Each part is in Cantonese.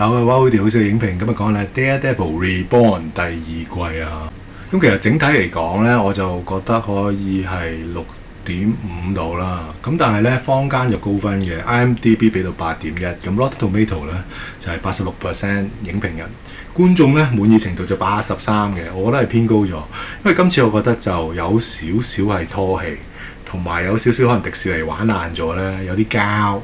大家好，好哋好少影評，今日講咧《Daredevil Reborn》第二季啊。咁其實整體嚟講咧，我就覺得可以係6.5度啦。咁但係咧，坊間就高分嘅 ，IMDB 俾到8.1，咁 Rotten Tomato 咧就係86% 影評人，觀眾咧滿意程度就83嘅，我覺得係偏高咗。因為今次我覺得就有少少係拖戲，同埋有少少可能迪士尼玩爛咗咧，有啲膠。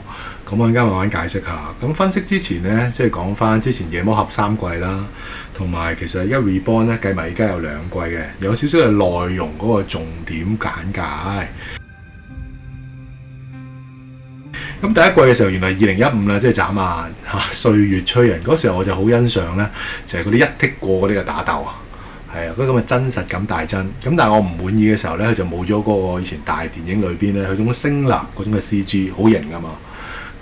咁我而家慢慢解釋下。咁分析之前呢，即係講翻之前夜魔俠3季啦，同埋其實一 Reborn 咧計埋而家有2季嘅，有少少嘅內容嗰個重點簡介。咁第一季嘅時候，原來2015啦，即係眨眼歲月催人嗰時候，我就好欣賞咧，就係嗰啲一剔過嗰啲嘅打鬥啊，係啊，嗰啲咁嘅真實感大增。咁但係我唔滿意嘅時候咧，佢就冇咗嗰個以前大電影裏邊咧，佢種聲納嗰種嘅 CG 好型㗎嘛。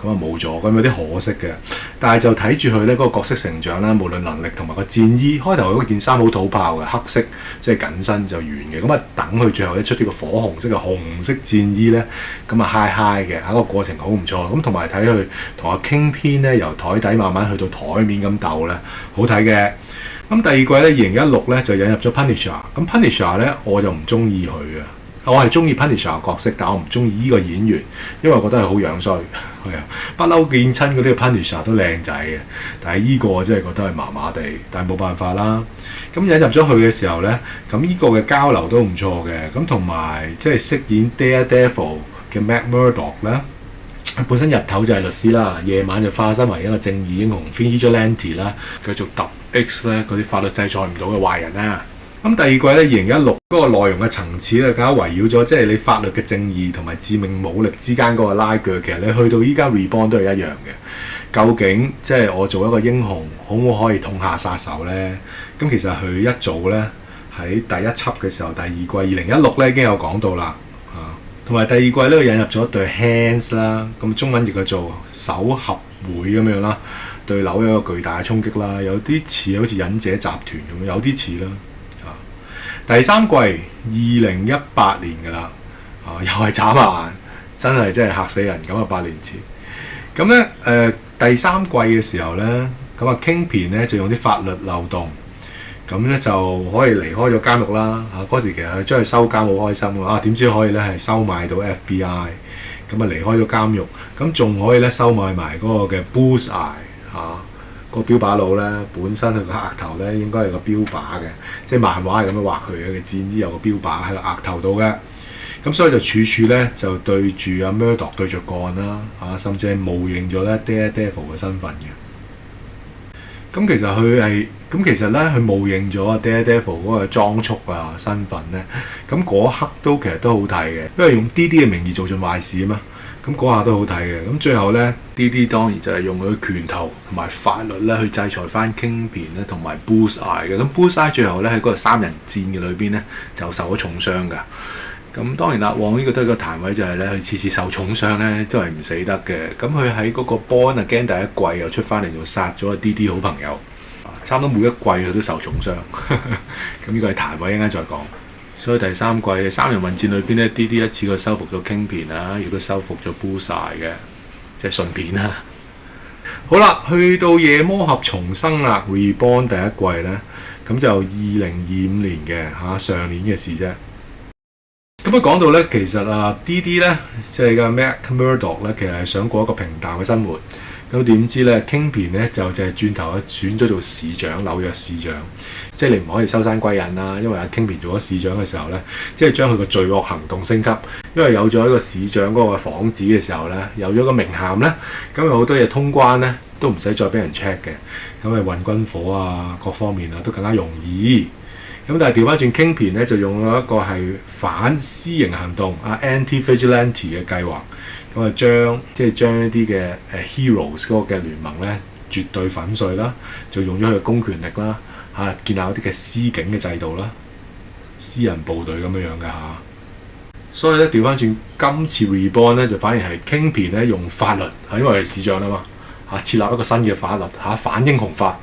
咁啊冇咗，咁有啲可惜嘅。但係就睇住佢咧嗰個角色成長啦，無論能力同埋個戰衣，開頭嗰件衫好土炮嘅，黑色即係緊身就完嘅。咁啊等佢最後一出呢個火紅色嘅紅色戰衣咧，咁啊 high 嘅，個過程好唔錯。咁同埋睇佢同阿 Kingpin 咧由台底慢慢去到台面咁鬥咧，好睇嘅。咁第二季咧2016咧就引入咗 Punisher。咁 Punisher 咧我就唔中意佢嘅。我係中意 Punisher 角色，但我唔中意依個演員，因為我覺得係好樣衰，係啊，不嬲見親嗰啲 Punisher 都靚仔嘅，但係依個我真係覺得係麻麻地，但係冇辦法啦。咁引入咗佢嘅時候咧，咁依個嘅交流都唔錯嘅，咁同埋即係飾演 Daredevil 嘅 Matt Murdock 咧，本身日頭就係律師啦，夜晚就化身為一個正義英雄 Vigilante 啦，繼續揼 X 咧嗰啲法律制裁唔到嘅壞人啦。咁第二季咧2016嗰個內容嘅層次咧，更加圍繞咗即係你法律嘅正義同埋致命武力之間嗰個拉鋸。其實你去到依家 Reborn 都係一樣嘅。究竟即係我做一個英雄，可唔可以痛下殺手咧？咁其實佢一早咧喺第一輯嘅時候，第二季2016咧已經有講到啦。同埋第二季咧，佢引入咗對 Hands 啦，咁中文譯佢做手合會咁樣啦，對樓有一個巨大嘅衝擊啦，有啲似好似忍者集團咁，有啲似啦。第三季2018年㗎啦，又係眨眼，真係嚇死人咁啊！8年前，咁咧第三季嘅時候咧，咁啊 Kingpin 咧就用啲法律漏洞，咁咧就可以離開咗監獄啦。嗰時其實佢將佢收監好開心㗎，點知可以咧係收買到 FBI，咁啊離開咗監獄，咁仲可以咧收買埋嗰個嘅 Bullseye 個標靶佬咧，本身佢個額頭咧應該係個標靶嘅，即係漫畫係咁樣畫佢嘅戰衣有個標靶喺個額頭度嘅，咁所以就處咧就對住阿 Murdock 對着幹啦，甚至係冒認咗咧 Daredevil 嘅身份嘅。咁其實咧佢冒認咗 Daredevil 嗰個裝束啊身份咧，咁嗰刻其實都好睇嘅，因為用 DD 嘅名義做盡壞事啊嘛。咁嗰下都好睇嘅，咁最後咧 DD 當然就係用佢拳頭同埋法律咧去制裁翻 Kingpin 咧同埋 Bullseye 嘅，咁 Bullseye 最後咧喺嗰個3人戰嘅裏邊咧就受咗重傷㗎。咁當然啦，往呢個都係個彈位就係咧，佢次次受重傷咧都係唔死得嘅。咁佢喺嗰個 Born Again 第一季又出翻嚟就殺咗 DD 好朋友，差唔多每一季佢都受重傷。咁呢個係彈位，一陣間再講。所以第三季嘅3人混戰裏邊咧 ，DD 一次過收復咗 Kingpin 啊，亦都收復咗 Bullseye 嘅，即係順便啦。好啦，去到夜魔俠重生啦 ，Reborn 第一季咧，咁就2025年嘅上年嘅事啫。咁講到咧，其實DD 咧，即係個 Matt Murdock 咧，其實係想過一個平淡嘅生活。咁點知咧 Kingpin 咧就係轉頭選咗做市長，紐約市長。即係你唔可以收山歸隱啦，因為阿 Kingpin 做咗市長嘅時候咧，即係將佢個罪惡行動升級。因為有咗一個市長嗰個房子嘅時候咧，有咗個名銜咧，咁有好多嘢通關咧都唔使再俾人 check 嘅。咁啊運軍火啊，各方面都更加容易。咁但係調翻轉 Kingpin 咧就用咗一個係反私刑行動Anti-Vigilante 嘅計劃。咁啊將一啲嘅heroes 嗰個嘅聯盟咧絕對粉碎啦，就用咗佢嘅公權力啦，建立一啲嘅私警嘅制度啦，私人部隊咁樣嘅。所以咧調翻轉今次 Reborn 咧就反而係 Kingpin 咧用法律，因為係市長啊嘛，設立一個新嘅法律反英雄法，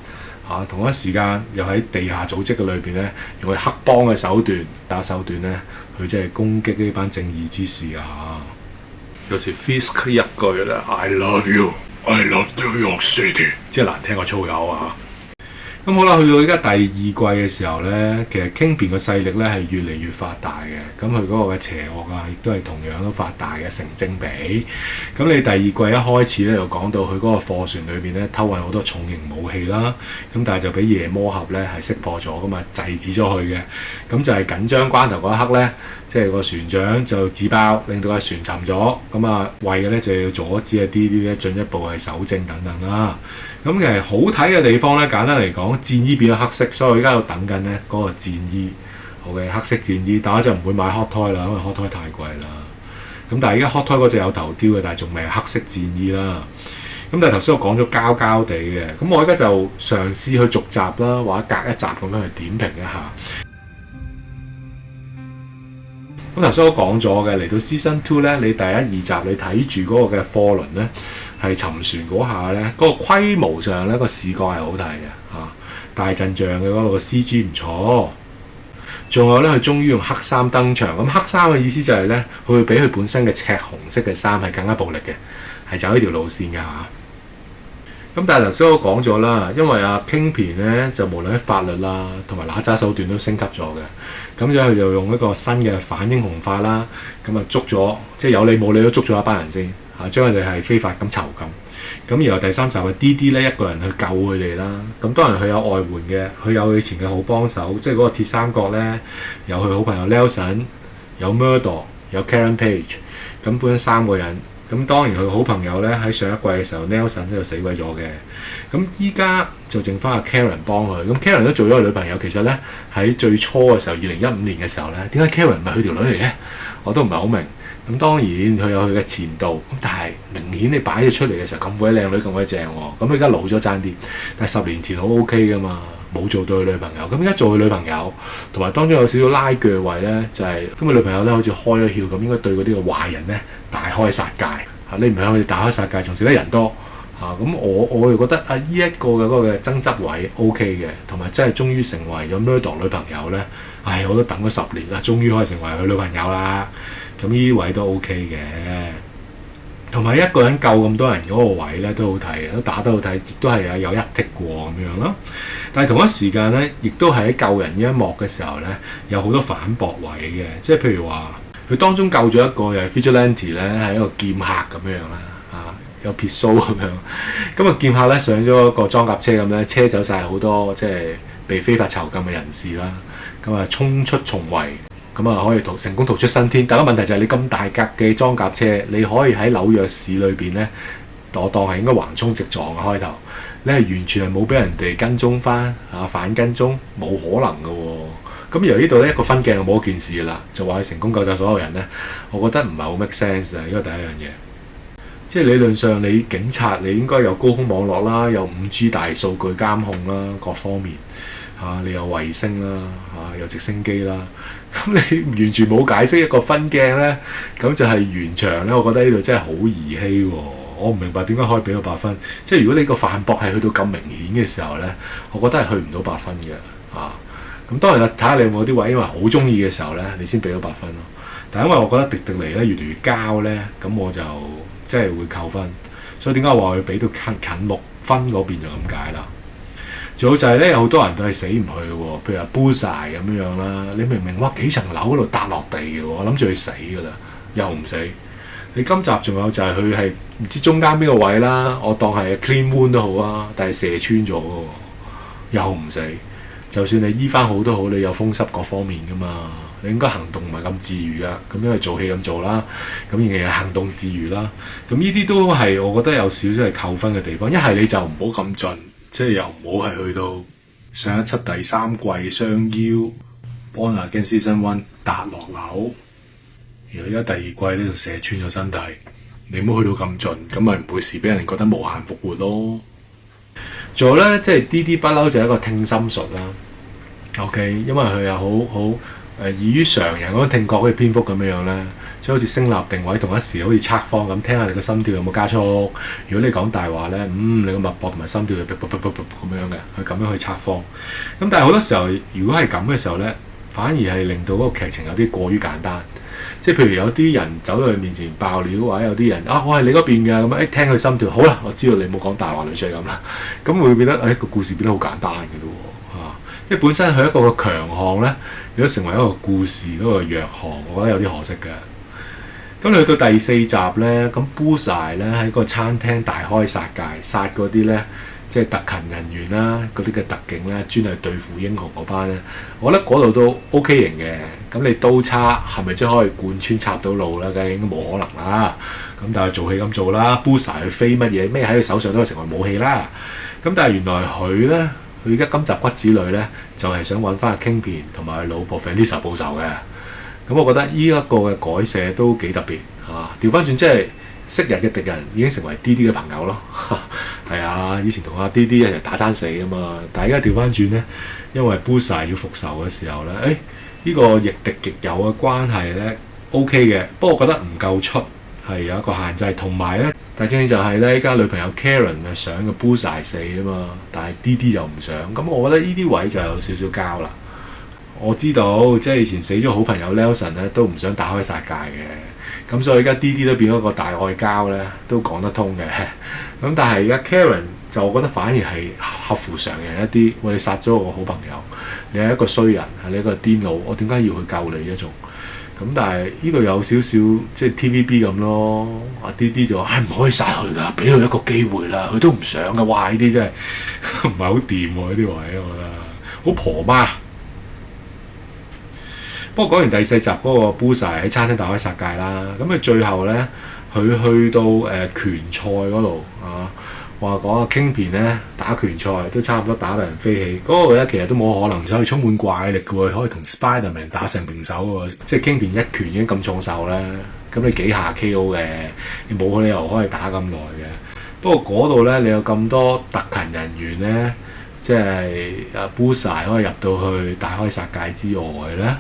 同一時間又喺地下組織嘅裏邊咧用佢黑幫嘅手段咧去即係攻擊呢班正義之士。有時 Fisk 一句啦 ，I love you， I love New York City， 即係難聽個粗口啊！咁好啦，去到依家第二季嘅時候呢，其實 Kingpin 個勢力呢係越嚟越發大嘅。咁佢嗰個嘅邪惡啊，亦都係同樣都發大嘅成正比。咁你第二季一開始呢，就講到佢嗰個貨船裏邊呢偷運好多重型武器啦。咁但係就俾夜魔俠呢係識破咗㗎嘛，制止咗佢嘅。咁就係緊張關頭嗰一刻呢，即係個船長就自爆，令到個船沉咗。咁啊，為嘅呢就要阻止啲咧進一步係搜證等等啦。咁其實好睇嘅地方咧，簡單嚟講，戰衣變咗黑色，所以我而家喺度等緊咧嗰個戰衣。好嘅，黑色戰衣，但我就唔會買 Hot Toy 啦，因為 Hot Toy 太貴啦。咁但係而家 Hot Toy 嗰隻有頭雕嘅，但係仲未係黑色戰衣啦。咁但係頭先我講咗膠膠地嘅，咁我而家就嘗試去逐集啦，或者隔一集咁樣去點評一下。咁頭先我講咗嘅，嚟到 Season 2咧，你第一二集你睇住嗰個嘅貨輪咧，係沉船嗰下咧，嗰個規模上咧個視覺係好睇嘅嚇，大陣仗嘅嗰個 CG 唔錯。仲有咧，佢終於用黑衫登場。咁黑衫嘅意思就係咧，佢會比佢本身嘅赤紅色嘅衫係更加暴力嘅，係走呢條路線㗎嚇。咁但係頭先我講咗啦，因為阿 Kingpin 咧就無論喺法律啦同埋拿揸手段都升級咗嘅，咁所以佢就用一個新嘅反英雄法啦，咁啊捉咗即係有理冇理都捉咗一班人先嚇，將佢哋係非法咁囚禁。咁然後第三集嘅 DD 咧一個人去救佢哋啦。咁當然佢有外援嘅，佢有佢以前嘅好幫手，即係嗰個鐵三角咧，有佢好朋友 Nelson， 有 Murdoch， 有 Karen Page， 咁本身三個人。咁當然佢好朋友咧喺上一季嘅時候 Nelson 都死鬼咗嘅。咁依家就剩翻阿 Karen 幫佢。咁 Karen 都做咗佢女朋友。其實咧喺最初嘅時候2015年嘅時候咧，點解 Karen 唔係佢條女嚟嘅？我都唔係好明。咁當然佢有佢嘅前度，咁但係明顯你擺咗出嚟嘅時候咁鬼靚女咁鬼正喎。咁佢而家老咗爭啲，但係10年前好 OK 噶嘛，冇做到佢女朋友。咁而家做佢女朋友，同埋當中有少少拉鋸位咧，就係咁佢女朋友咧好似開咗竅咁，應該對嗰啲嘅壞人咧大開殺戒嚇。你唔向佢哋大開殺戒，仲少得人多嚇。咁我又覺得啊，呢一個嘅嗰個嘅爭執位 OK 嘅，同埋真係終於成為咗 Murdoch 女朋友咧。唉，我都等咗10年啦，終於可以成為佢女朋友啦。咁呢啲位都 OK 嘅，同埋一個人救咁多人嗰個位咧都好睇嘅，都打得好睇，亦都係有一剔過咁樣咯。但係同一時間咧，亦都係喺救人呢一幕嘅時候咧，有好多反駁位嘅，即係譬如話佢當中救咗一個又係 Vigilante 咧，係一個劍客咁樣啦，有撇須咁樣。咁啊劍客咧上咗一個裝甲車咁咧，車走晒好多即係被非法囚禁嘅人士啦。咁啊衝出重圍。咁啊，可以成功逃出生天。但係個問題就係你咁大格嘅裝甲車，你可以喺紐約市裏邊咧，我當係應該橫衝直撞嘅開頭，你係完全係冇俾人哋跟蹤翻反跟蹤，冇可能嘅喎。咁由呢度咧一個分鏡就冇一件事嘅啦，就話佢成功救走所有人咧，我覺得唔係好 make sense 啊！呢個第一樣嘢，即係理論上你警察你應該有高空網絡啦，有5G 大數據監控啦，各方面你有衛星啦有直升機啦。咁你完全冇解釋一個分鏡咧，咁就係完場咧。我覺得呢度真係好兒戲喎！我唔明白點解可以俾到8分。即係如果你個反駁係去到咁明顯嘅時候咧，我覺得係去唔到8分嘅咁當然啦，睇下你有冇啲位因為好中意嘅時候咧，你先俾到8分咯。但係因為我覺得迪迪尼咧越嚟越膠咧，咁我就即係會扣分。所以點解話佢俾到近6分嗰邊就咁解啦。仲有就係咧，有好多人都係死唔去嘅喎，譬如話 Bullseye 咁樣啦。你明明哇幾層樓嗰度笪落地嘅喎，我諗住佢死㗎啦，又唔死。你今集仲有就係佢係唔知中間邊個位啦，我當係 clean wound 都好啊，但係射穿咗嘅喎，又唔死。就算你醫翻好都好，你有風濕各方面㗎嘛，你應該行動唔係咁自如啊。咁因為做戲咁做啦，咁仍然係行動自如啦。咁呢啲都係我覺得有少少係扣分嘅地方。一係你就唔好咁盡。即係又唔好係去到上一輯第3季雙腰 Born Again Season 1搭落樓，然後而家第2季呢度射穿咗身體，你唔好去到咁盡，咁咪唔會時俾人覺得無限復活咯。仲有咧，即係 DD 不嬲就係一個聽心術啦。OK， 因為佢又好異於常人嗰種聽覺好似蝙蝠咁樣咧。即係好似聲納定位同一時好似測謊咁，聽下你個心跳有冇加速。如果你講大話咧，你個脈搏同埋心跳就咁樣嘅，佢咁樣去測謊。咁但係好多時候，如果係咁嘅時候咧，反而係令到嗰個劇情有啲過於簡單。即係譬如有啲人走到佢面前爆料，或者有啲人我係你嗰邊㗎咁樣，聽佢心跳，好啦，我知道你冇講大話女出嚟咁啦，咁會變得個故事變得好簡單嘅咯喎，即係本身佢一個嘅強項咧，如果成為一個故事嗰個弱項，我覺得有啲可惜嘅。咁去到第4集咧，咁 Bullseye 咧喺個餐廳大開殺戒，殺嗰啲咧即係特勤人員啦，嗰啲嘅特警咧，專係對付英雄嗰班咧，我覺得嗰度都 OK 型嘅。咁你刀叉係咪即係可以貫穿插到路咧？梗係應該冇可能啦。咁但係做戲咁做啦 ，Bullseye 佢飛乜嘢咩喺佢手上都係成為武器啦。咁但係原來佢咧，佢而家今集骨子裏咧就係想揾翻阿 Kingpin 同埋佢老婆 Vanessa 報仇嘅。咁我覺得呢一個嘅改寫都幾特別嚇。調翻轉即係昔日嘅敵人已經成為 D.D 嘅朋友咯。係啊，以前同阿 D.D 一齊打生死啊嘛。但係而家調翻轉咧，因為 Bullseye 要復仇嘅時候咧，呢個亦敵亦友嘅關係咧 OK 嘅。不過我覺得唔夠出，係有一個限制。同埋咧，大正就係咧，依家女朋友 Karen 係想個 Bullseye 死啊嘛，但係 D.D 就唔想。咁我覺得呢啲位就有少少交啦。我知道，即係以前死咗好朋友 Nelson 咧，都唔想打開殺戒嘅。咁所以而家 D.D 都變咗個大愛交咧，都講得通嘅。咁但係而家 Karen 就我覺得反而係合乎常人一啲。你殺咗我個好朋友，你係一個衰人，係你一個癲佬，我點解要去救你一種？咁但係呢度有少少即係 TVB 咁咯。阿 D.D 就話：唔可以殺佢㗎，俾佢一個機會啦，佢都唔想㗎。哇！呢啲真係唔係好掂喎，呢啲位我覺得好婆媽。不過講完第4集嗰個 Bullseye 喺餐廳大開殺戒啦，咁佢最後咧，佢去到拳賽嗰度話講阿 Kingpin 咧打拳賽都差唔多打到人飛起，嗰個咧其實都冇可能，所以充滿怪力嘅喎，可以同 Spiderman 打成平手喎，即係 Kingpin 一拳已經咁重手咧，咁你幾下 KO 嘅，你冇理由可以打咁耐嘅。不過嗰度咧，你有咁多特勤人員咧，即係阿 Bullseye 可以入到去大開殺戒之外咧。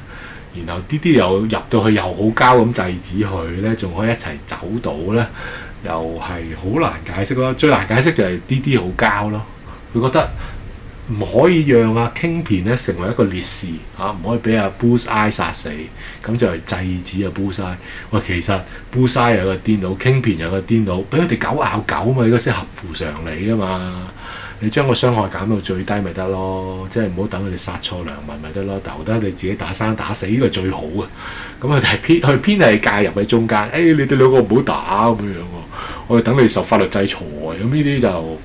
然後 D.D 又入到去又好交咁制止佢咧，仲可以一齊走到咧，又係好難解釋咯。最難解釋就係 D.D 好交咯，佢覺得唔可以讓阿 Kingpin 咧成為一個烈士嚇，唔可以俾阿 Bullseye 殺死，咁就係制止阿 Bullseye。喂，其實 Bullseye 有個癲佬 Kingpin 有個癲佬，俾佢哋狗咬狗嘛，呢個先合乎常理噶嘛。你將個傷害減到最低咪得咯，即係唔好等佢哋殺錯良民咪得咯，由得你自己打生打死呢個最好嘅。咁佢哋係偏係介入喺中間，你哋兩個唔好打咁樣喎，我哋等你受法律制裁，咁呢啲就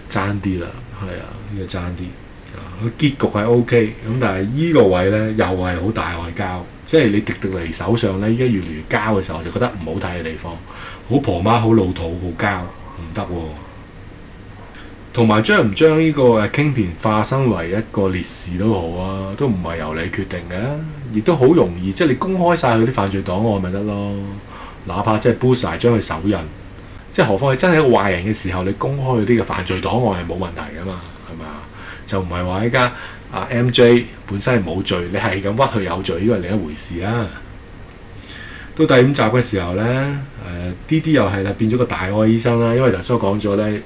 爭啲啦，係啊，呢個爭啲。佢結局係 OK，咁但係依個位咧又係好大外交，即係你迪迪尼手上咧依家越嚟越交嘅時候，我就覺得唔好睇嘅地方，好婆媽好老土好交，唔得喎。同埋將唔將呢個Kingpin化身為一個烈士都好啊，都唔係由你決定嘅，亦都好容易，即係你公開晒佢啲犯罪檔案咪得咯。哪怕即係 Bullseye 將佢手印，即係何況你真係一個壞人嘅時候，你公開佢啲嘅犯罪檔案係冇問題噶嘛，係咪啊？就唔係話依家MJ 本身係冇罪，你係咁屈佢有罪，呢個係另一回事啊。到第5集嘅時候咧，D.D 又係啦，變咗個大愛醫生啦，因為頭先我講咗咧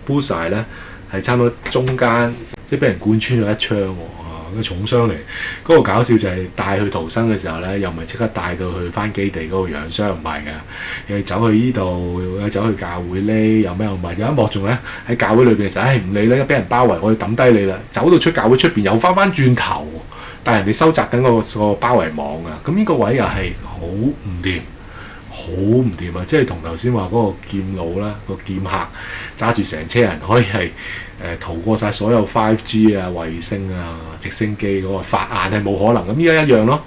Bullseye 咧係差唔多中間，即係俾人貫穿咗一槍喎，個重傷嚟。嗰個搞笑就係帶去逃生嘅時候咧，又唔係即刻帶到去翻基地嗰個養傷，唔係嘅，又係走去呢度，又走去教會呢，又咩又唔係。有一幕仲咧喺教會裏邊嘅時候，唔理啦，俾人包圍，我要抌低你啦。走到出教會出邊又翻轉頭，但係人哋收集緊個包圍網啊。咁呢個位又係好唔掂。好唔掂啊！即係同頭先話嗰個劍佬啦，個劍客揸住成車人，可以係逃過晒所有 5G 啊、衛星啊、直升機嗰個法眼係冇可能。咁依家一樣咯，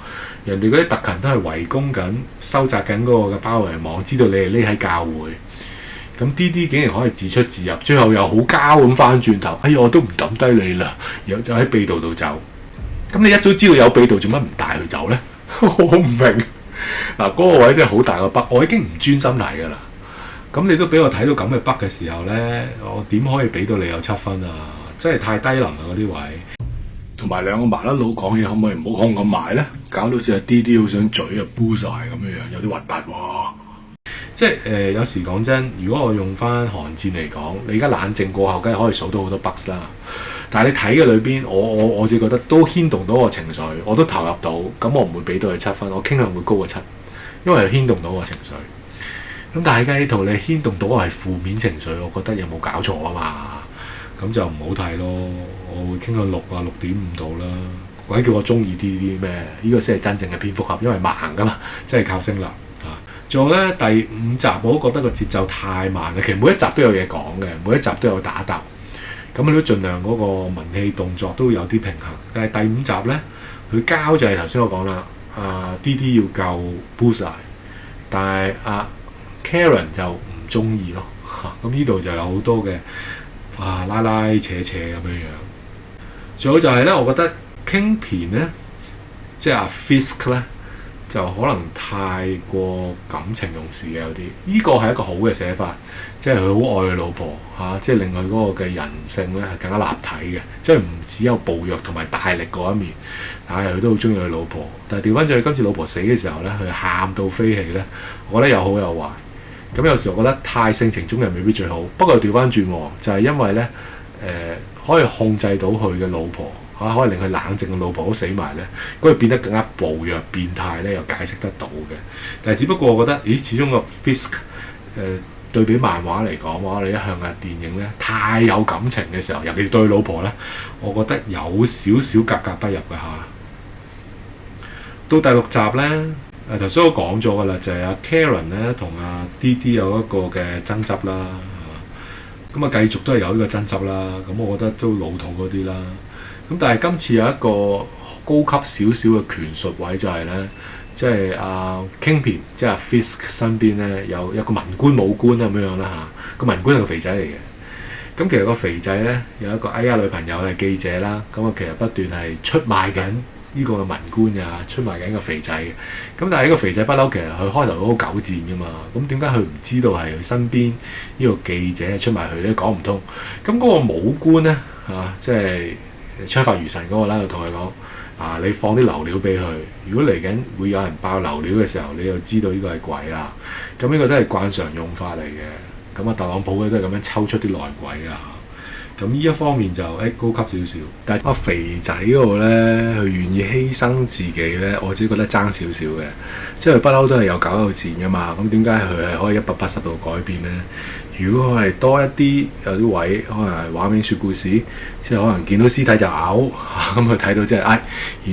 人哋嗰啲特勤都係圍攻緊、收集緊嗰個嘅包圍網，知道你係匿喺教會。咁 D.D 竟然可以自出自入，最後又好膠咁翻轉頭，哎呀我都唔抌低你啦，然後就喺秘道度走。咁你一早知道有秘道，做乜唔帶佢走咧？我唔明。嗱，嗰個位真係好大個筆，我已經唔專心睇㗎啦。咁你都俾我睇到咁嘅筆嘅時候咧，我點可以俾到你有7分啊？真係太低能啦嗰啲位。同埋兩個麻甩佬講嘢，可唔可以唔好控咁埋咧？搞到似係 D.D 好想嘴啊 Bullseye 咁樣，有啲核突喎。即係有時講真，如果我用翻寒戰嚟講，你而家冷靜過後，梗係可以數到好多 bugs 啦。但係你睇嘅裏邊，我自己覺得都牽動到我情緒，我都投入到，咁我唔會俾到佢7分，我傾向會高過7，因為牽動到我情緒。咁但係而家呢套你牽動到我係負面情緒，我覺得有冇搞錯啊嘛？咁就唔好睇咯。我會傾向6啊6.5度啦。鬼叫我中意啲咩？呢個先係真正嘅蝙蝠俠，因為盲噶嘛，即係靠聲量啊。仲有咧第5集，我都覺得個節奏太慢啦。其實每一集都有嘢講嘅，每一集都有打鬥。咁佢都盡量嗰個文戲動作都有啲平衡。但係第5集咧，佢交就係頭先我講啦。D.D 要救 Bullseye， 但係Karen 就唔中意咯。咁呢度就有好多嘅拉拉扯扯咁樣樣。仲有就係咧，我覺得 Kingpin 咧，即係Fisk 咧，就可能太過感情用事嘅有啲。呢個係一個好嘅寫法，即係佢好愛佢老婆即係令佢嗰個嘅人性咧係更加立體嘅，即係唔只有暴虐同埋大力嗰一面，但係佢都好中意佢老婆。但係調翻轉，佢今次老婆死嘅時候咧，佢喊到飛起咧，我覺得有好有壞。咁有時我覺得太性情中人未必最好，不過調翻轉就係因為咧可以控制到佢嘅老婆可以令佢冷靜嘅老婆都死埋咧，咁佢變得更加暴虐變態咧，又解釋得到嘅。但係只不過我覺得，始終個 Fisk 對比漫畫嚟講話，你一向嘅電影咧太有感情嘅時候，尤其對老婆咧，我覺得有少少格格不入嘅嚇。到第6集咧，頭先我講咗㗎啦，就係阿 Karen 咧同阿 D.D 有一個嘅爭執啦。咁繼續都係有呢個爭執啦。咁我覺得都老土嗰啲啦。咁但係今次有一個高級少少嘅權術位就係咧，即係Kingpin，即係 Fisk 身邊咧有一個文官武官咁樣啦嚇。個文官係個肥仔嚟嘅。咁其實個肥仔咧有一個女朋友係記者啦。咁其實不斷係出賣緊呢個文官出賣緊個肥仔嘅。咁但係呢個肥仔不嬲，其實佢開頭都好狗戰噶嘛。咁點解佢唔知道係佢身邊呢個記者出賣佢咧？講唔通。咁嗰個武官咧即係槍法如神嗰個啦，就同佢講你放啲流料俾佢。如果嚟緊會有人爆流料嘅時候，你就知道呢個係鬼啦。咁呢個都係慣常用法嚟嘅。咁特朗普佢都係咁樣抽出啲內鬼啊。咁呢一方面就高級少少，但係肥仔嗰個咧，佢願意犧牲自己咧，我自己覺得爭少少嘅，即係不嬲都係有搞有戰噶嘛。咁點解佢係可以180度改變咧？如果佢係多一啲有啲位，可能係畫面說故事，即係可能見到屍體就嘔，咁佢睇到即係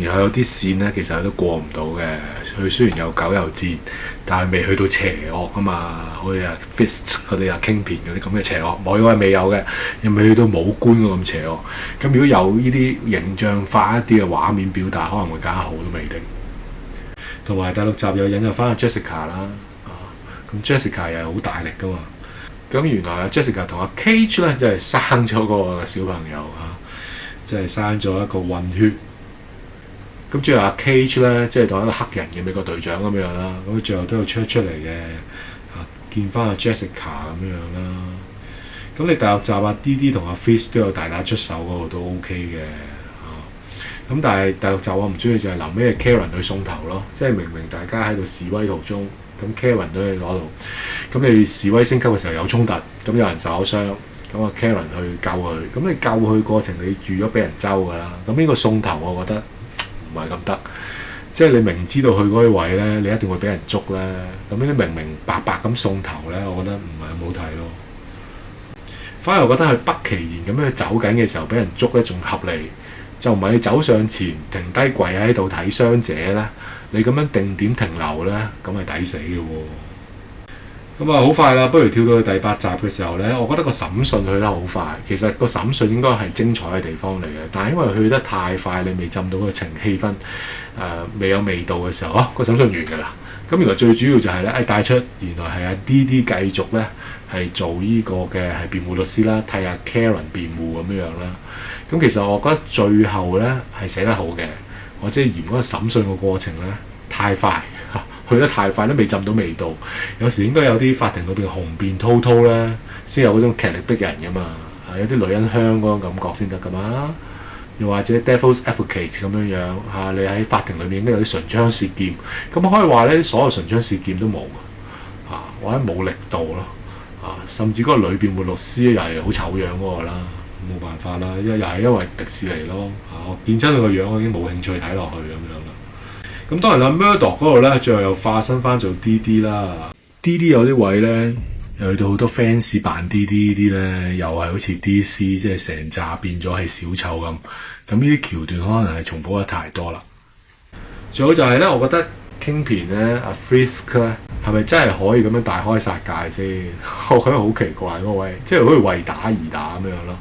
然後有啲線咧，其實佢都過唔到嘅。佢雖然有狗有戰，但係未去到邪惡啊嘛，好似Fist 嗰啲Kingpin嗰啲咁嘅邪惡，我以為未有嘅，又未去到武官咁邪惡。咁如果有呢啲形象化一啲嘅畫面表達，可能會更加好都未定。同埋第6集又引入翻阿 Jessica 啦，咁 Jessica 又係好大力噶嘛。咁原來阿 Jessica 同阿 Cage 咧，即係生咗個小朋友即係生咗一個混血。咁最後阿 Cage 咧，即係當一個黑人嘅美國隊長咁樣啦。咁最後都有出嚟嘅，見翻阿 Jessica 咁樣啦。咁你第6集阿 D.D 同阿 Fisk 都有大打出手嗰個都 OK 嘅。咁但係第6集我唔中意就係臨尾 Karen 去送頭咯，即係明明大家喺度示威途中，咁 Karen 都喺嗰度，咁你示威升級嘅時候有衝突，咁有人受咗傷，咁啊 Karen 去救佢，咁你救佢過程你預咗俾人周㗎啦，咁呢個送頭我覺得唔係咁得，即係你明知道去嗰啲位咧，你一定會俾人捉咧，咁呢啲明明白白咁送頭咧，我覺得唔係咁好睇咯。反而我覺得佢不其然咁樣走緊嘅時候俾人捉咧，仲合理。就唔係你走上前停低跪喺度睇傷者咧，你咁樣定點停留咧，咁係抵死嘅喎。咁好快啦，不如跳到去第8集嘅時候咧，我覺得個審訊去得好快。其實個審訊應該係精彩嘅地方嚟嘅，但係因為去得太快，你未浸到個氣氛，未有味道嘅時候，個審訊完㗎啦。咁原來最主要就係咧，帶出原來係阿 D.D 繼續咧係做呢個嘅係辯護律師啦，替阿 Karen 辯護咁樣啦。咁其實我覺得最後咧係寫得好嘅，或者嫌嗰個審訊個過程咧太快，去得太快都未浸到味道。有時應該有啲法庭裏邊雄辯滔滔咧，先有嗰種劇力逼人噶嘛，有啲女人香嗰種感覺先得噶嘛。又或者 Devil's Advocate 咁樣你喺法庭裏面應該有啲唇槍舌劍，咁可以話咧所有唇槍舌劍都冇或者冇力度咯，甚至嗰個裏邊嘅律師又係好醜樣嗰個啦，冇辦法啦，又係因為迪士尼咯，我見親佢個樣，我已經冇興趣睇落去咁樣啦。咁當然啦，Murdoch 嗰度咧，最後又化身翻做 DD 啦。DD 有啲位咧，又去到好多 fans 扮 DD 啲咧，又係好似 DC 即係成扎變咗係小丑咁。咁呢啲橋段可能係重複得太多啦。最好就係咧，我覺得 Kingpin 咧，阿 Fisk 咧，係咪真係可以咁樣大開殺戒先？我覺得好奇怪嗰位，即係好似為打而打咁樣咯。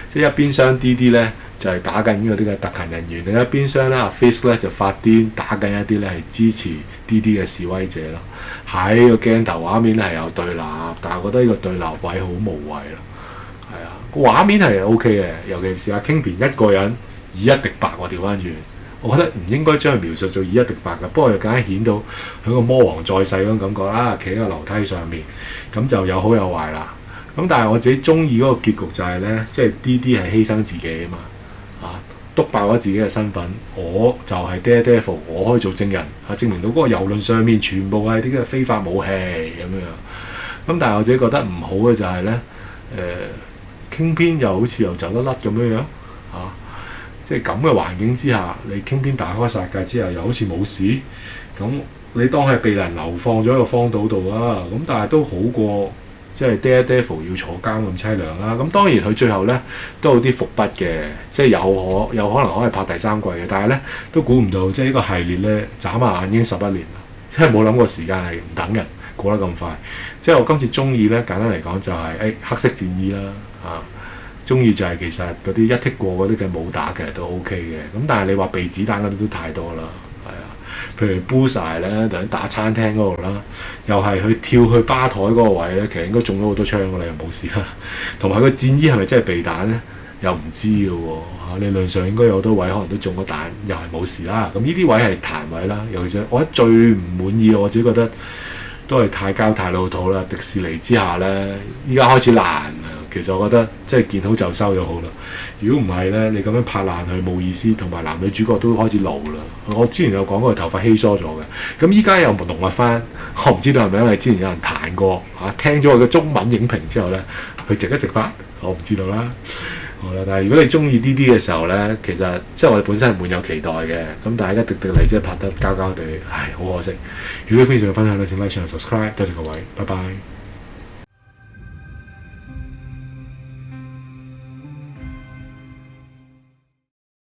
即係一邊廂 DD 咧就係打緊嗰啲嘅特勤人員，另一邊廂咧阿 Fisk 咧就發癲打緊一啲咧係支持 DD 嘅示威者咯。喺個鏡頭畫面係有對立，但係我覺得呢個對立位好無謂咯。係啊，個畫面係 OK 嘅，尤其是阿 Kingpin 一個人以一敵百喎，調翻轉。我覺得唔應該將佢描述做以一敵百嘅，不過又梗係顯到佢個魔王在世嗰種感覺啦，企喺個樓梯上面，咁就有好有壞啦。咁但係我自己中意嗰個結局就係咧，即係 DD 係犧牲自己啊嘛，篤爆咗自己嘅身份，我就係 Daredevil，我可以做證人，證明到嗰個郵輪上面全部係啲嘅非法武器咁樣。咁但係我自己覺得唔好嘅就係咧，Kingpin又好似又走得甩咁樣即係咁嘅環境之下，你Kingpin大開殺戒之後，又好似冇事，咁你當係被人流放咗喺個荒島度啊，咁但係都好過即係 Daredevil 要坐監咁凄涼啦。咁當然佢最後咧都有啲伏筆嘅，即係有可能可以拍第三季嘅，但係咧都估唔到，即係呢個系列咧眨下眼已經11年啦，即係冇諗過時間係唔等人過得咁快。即係我今次中意咧，簡單嚟講就係黑色戰衣啦中意就係其實嗰啲一剔過嗰啲嘅武打其實都 OK 嘅，咁但係你話避子彈嗰啲都太多啦，係啊，譬如 Bullseye 咧，等打餐廳嗰度啦，又係佢跳去吧台嗰個位咧，其實應該中咗好多槍㗎啦，又冇事啦。同埋個戰衣係咪真係避彈咧？又唔知嘅喎，理論上應該有好多位可能都中咗彈，又係冇事啦。咁呢啲位係彈位啦，尤其是我覺得最唔滿意，我自己覺得都係太膠太老土啦。迪士尼之下咧，依家開始爛啊！其實我覺得即係見好就收就好啦。如果唔係咧，你咁樣拍爛佢冇意思，同埋男女主角都開始老啦。我之前有講過頭髮稀疏咗嘅，咁依家又濃密翻。我唔知道係咪因為之前有人彈過聽咗佢嘅中文影評之後咧，佢直一直翻，我唔知道啦。好啦，但係如果你中意啲嘅時候咧，其實即係我哋本身係滿有期待嘅。咁但係而家迪士尼即係拍得膠膠地，唉，好可惜。如果你歡迎上嘅分享咧，請 like、share、subscribe，多謝各位，拜拜。